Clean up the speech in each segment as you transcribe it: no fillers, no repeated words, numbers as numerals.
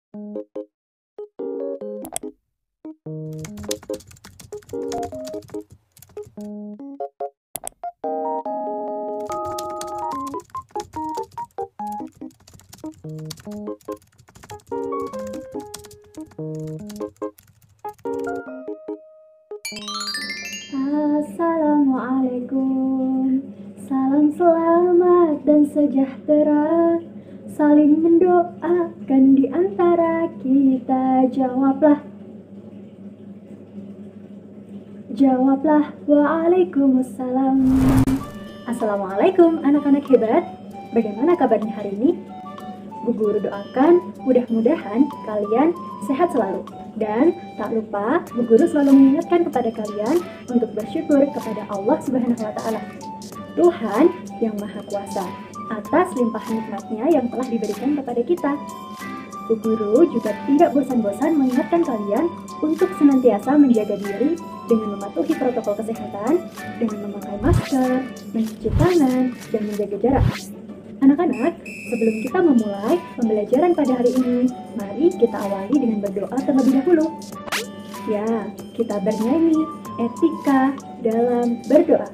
Assalamualaikum, salam selamat dan sejahtera, saling mendoakan di antara kita. Jawablah, waalaikumsalam. Assalamualaikum anak-anak hebat, bagaimana kabarnya hari ini? Bu Guru doakan mudah-mudahan kalian sehat selalu. Dan tak lupa, Bu Guru selalu mengingatkan kepada kalian untuk bersyukur kepada Allah Subhanahu wa Ta'ala, Tuhan yang Maha Kuasa, atas limpahan nikmatnya yang telah diberikan kepada kita. Bu Guru juga tidak bosan-bosan mengingatkan kalian untuk senantiasa menjaga diri dengan mematuhi protokol kesehatan, dengan memakai masker, mencuci tangan, dan menjaga jarak. Anak-anak, sebelum kita memulai pembelajaran pada hari ini, mari kita awali dengan berdoa terlebih dahulu. Ya, kita bernyanyi etika dalam berdoa.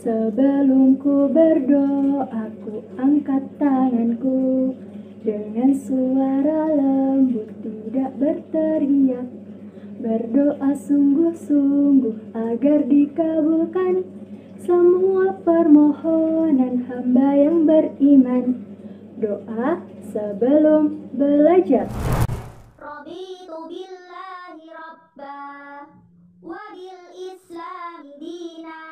Sebelum ku berdoa, ku angkat tanganku dengan suara lembut, tidak berteriak. Berdoa sungguh-sungguh agar dikabulkan semua permohonan hamba yang beriman. Doa sebelum belajar. Raditu billahi rabba wa bil islami dina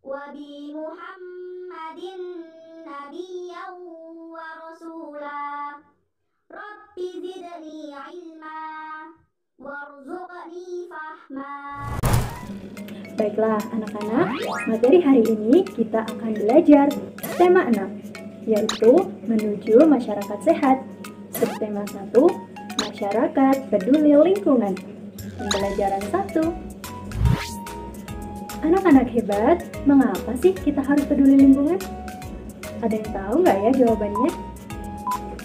wa bi Muhammadin nabiyyan wa rasula. Rabbi zidni ilma warzuqni fahma. Baiklah anak-anak, materi hari ini kita akan belajar tema 6, yaitu menuju masyarakat sehat. Subtema 1, masyarakat peduli lingkungan. Pembelajaran 1. Anak-anak hebat, mengapa sih kita harus peduli lingkungan? Ada yang tahu nggak ya jawabannya?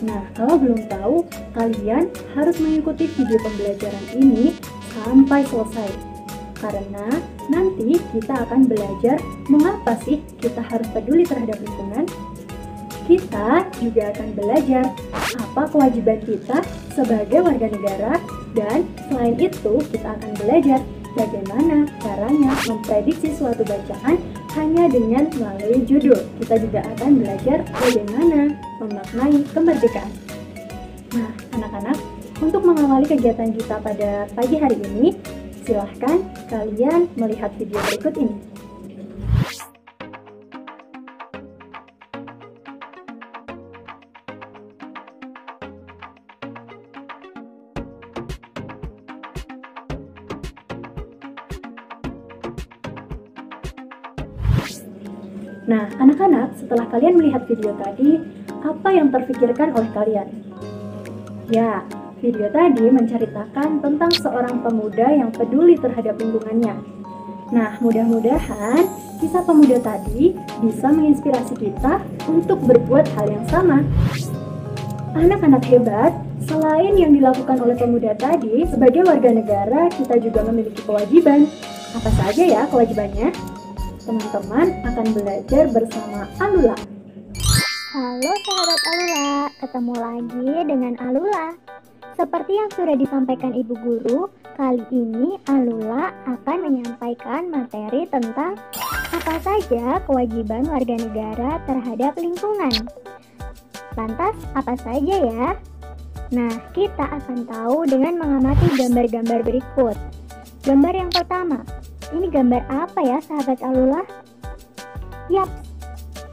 Nah, kalau belum tahu, kalian harus mengikuti video pembelajaran ini sampai selesai. Karena nanti kita akan belajar mengapa sih kita harus peduli terhadap lingkungan. Kita juga akan belajar apa kewajiban kita sebagai warga negara, dan selain itu kita akan belajar bagaimana caranya memprediksi suatu bacaan hanya dengan melalui judul. Kita juga akan belajar bagaimana memaknai kemerdekaan. Nah, anak-anak, untuk mengawali kegiatan kita pada pagi hari ini, silahkan kalian melihat video berikut ini. Nah, anak-anak, setelah kalian melihat video tadi, apa yang terfikirkan oleh kalian? Ya, video tadi menceritakan tentang seorang pemuda yang peduli terhadap lingkungannya. Nah, mudah-mudahan kisah pemuda tadi bisa menginspirasi kita untuk berbuat hal yang sama. Anak-anak hebat, selain yang dilakukan oleh pemuda tadi, sebagai warga negara kita juga memiliki kewajiban. Apa saja ya kewajibannya? Teman-teman akan belajar bersama Alula. Halo sahabat Alula, ketemu lagi dengan Alula. Seperti yang sudah disampaikan Ibu Guru, kali ini Alula akan menyampaikan materi tentang apa saja kewajiban warga negara terhadap lingkungan. Lantas, apa saja ya? Nah, kita akan tahu dengan mengamati gambar-gambar berikut. Gambar yang pertama, ini gambar apa ya sahabat Alula? Yap,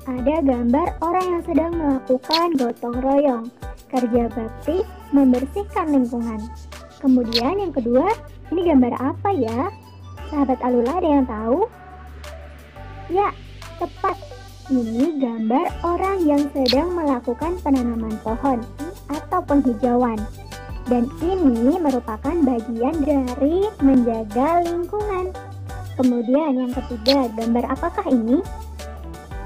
ada gambar orang yang sedang melakukan gotong royong, kerja bakti membersihkan lingkungan. Kemudian yang kedua, ini gambar apa ya? Sahabat Alula ada yang tahu? Ya, tepat. Ini gambar orang yang sedang melakukan penanaman pohon atau penghijauan. Dan ini merupakan bagian dari menjaga lingkungan. Kemudian yang ketiga, gambar apakah ini?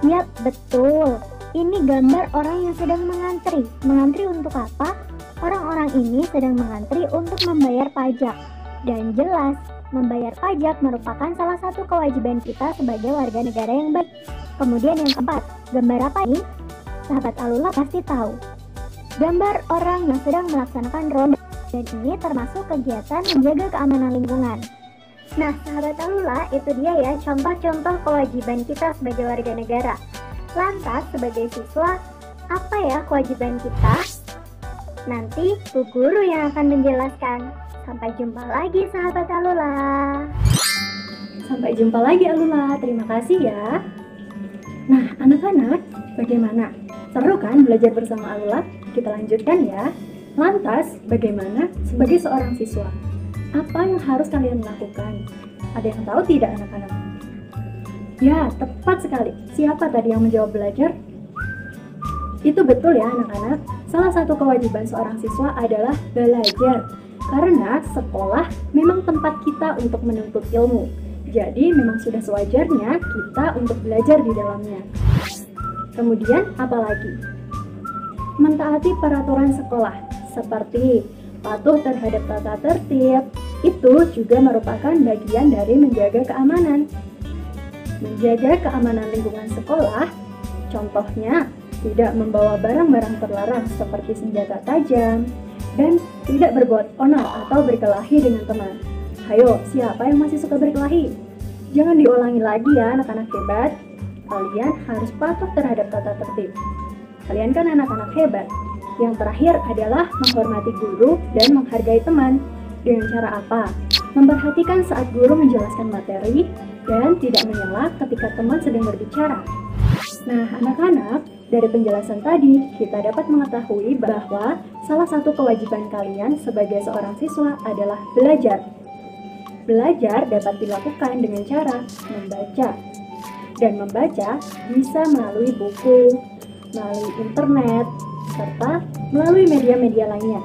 Yap, betul. Ini gambar orang yang sedang mengantri. Mengantri untuk apa? Orang-orang ini sedang mengantri untuk membayar pajak. Dan jelas, membayar pajak merupakan salah satu kewajiban kita sebagai warga negara yang baik. Kemudian yang keempat, gambar apa ini? Sahabat Alula pasti tahu. Gambar orang yang sedang melaksanakan ronda, dan ini termasuk kegiatan menjaga keamanan lingkungan. Nah, sahabat Alula, itu dia ya contoh-contoh kewajiban kita sebagai warga negara. Lantas, sebagai siswa, apa ya kewajiban kita? Nanti Bu Guru yang akan menjelaskan. Sampai jumpa lagi sahabat Alula. Sampai jumpa lagi Alula, terima kasih ya. Nah anak-anak, bagaimana? Seru kan belajar bersama Alula? Kita lanjutkan ya. Lantas, bagaimana sebagai seorang siswa? Apa yang harus kalian lakukan? Ada yang tahu tidak anak-anak? Ya, tepat sekali. Siapa tadi yang menjawab belajar? Itu betul ya anak-anak. Salah satu kewajiban seorang siswa adalah belajar. Karena sekolah memang tempat kita untuk menuntut ilmu. Jadi memang sudah sewajarnya kita untuk belajar di dalamnya. Kemudian apalagi? Mentaati peraturan sekolah seperti patuh terhadap tata tertib. Itu juga merupakan bagian dari menjaga keamanan. Menjaga keamanan lingkungan sekolah, contohnya tidak membawa barang-barang terlarang seperti senjata tajam, dan tidak berbuat onar atau berkelahi dengan teman. Hayo, siapa yang masih suka berkelahi? Jangan diulangi lagi ya anak-anak hebat. Kalian harus patuh terhadap tata tertib. Kalian kan anak-anak hebat. Yang terakhir adalah menghormati guru dan menghargai teman. Dengan cara apa? Memperhatikan saat guru menjelaskan materi dan tidak menyela ketika teman sedang berbicara. Nah, anak-anak, dari penjelasan tadi, kita dapat mengetahui bahwa salah satu kewajiban kalian sebagai seorang siswa adalah belajar. Belajar dapat dilakukan dengan cara membaca. Dan membaca bisa melalui buku, melalui internet, serta melalui media-media lainnya.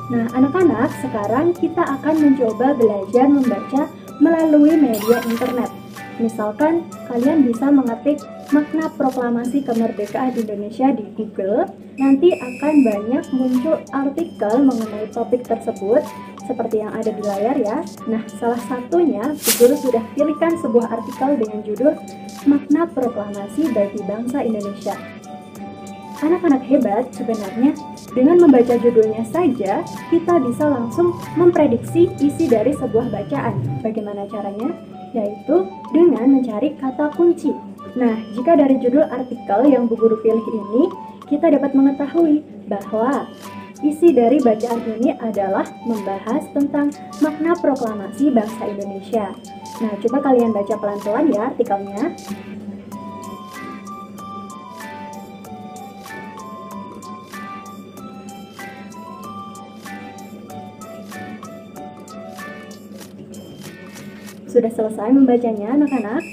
Nah, anak-anak, sekarang kita akan mencoba belajar membaca melalui media internet. Misalkan, kalian bisa mengetik makna proklamasi kemerdekaan Indonesia di Google, nanti akan banyak muncul artikel mengenai topik tersebut seperti yang ada di layar ya. Nah, salah satunya Bu Guru sudah pilihkan sebuah artikel dengan judul Makna Proklamasi bagi Bangsa Indonesia. Anak-anak hebat, sebenarnya dengan membaca judulnya saja, kita bisa langsung memprediksi isi dari sebuah bacaan. Bagaimana caranya? Yaitu dengan mencari kata kunci. Nah, jika dari judul artikel yang Bu Guru pilih ini, kita dapat mengetahui bahwa isi dari bacaan ini adalah membahas tentang makna proklamasi bangsa Indonesia. Nah, coba kalian baca pelan-pelan ya artikelnya. Sudah selesai membacanya anak-anak?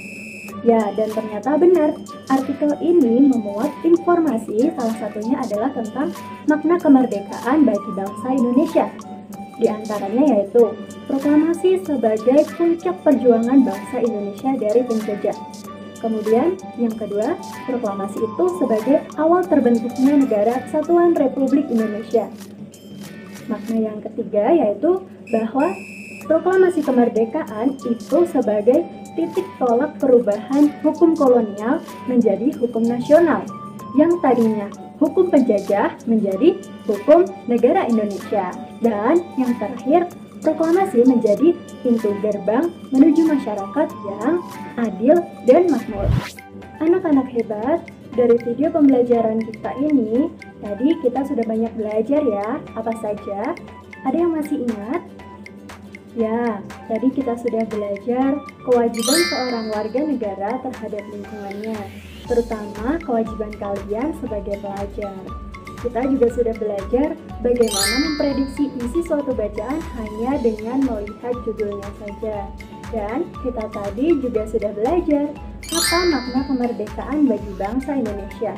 Ya, dan ternyata benar, artikel ini memuat informasi salah satunya adalah tentang makna kemerdekaan bagi bangsa Indonesia. Di antaranya yaitu proklamasi sebagai puncak perjuangan bangsa Indonesia dari penjajah. Kemudian yang kedua, proklamasi itu sebagai awal terbentuknya Negara Kesatuan Republik Indonesia. Makna yang ketiga yaitu bahwa proklamasi kemerdekaan itu sebagai titik tolak perubahan hukum kolonial menjadi hukum nasional, yang tadinya hukum penjajah menjadi hukum negara Indonesia. Dan yang terakhir, proklamasi menjadi pintu gerbang menuju masyarakat yang adil dan makmur. Anak-anak hebat, dari video pembelajaran kita ini, tadi kita sudah banyak belajar ya. Apa saja? Ada yang masih ingat? Ya, tadi kita sudah belajar kewajiban seorang warga negara terhadap lingkungannya, terutama kewajiban kalian sebagai pelajar. Kita juga sudah belajar bagaimana memprediksi isi suatu bacaan hanya dengan melihat judulnya saja. Dan kita tadi juga sudah belajar apa makna kemerdekaan bagi bangsa Indonesia.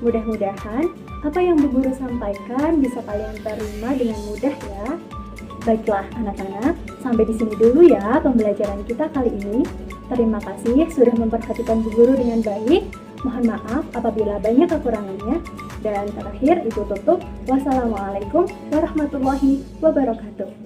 Mudah-mudahan apa yang Bu Guru sampaikan bisa kalian terima dengan mudah ya. Baiklah anak-anak, sampai di sini dulu ya pembelajaran kita kali ini. Terima kasih sudah memperhatikan Bu Guru dengan baik. Mohon maaf apabila banyak kekurangannya. Dan terakhir Ibu tutup, wassalamualaikum warahmatullahi wabarakatuh.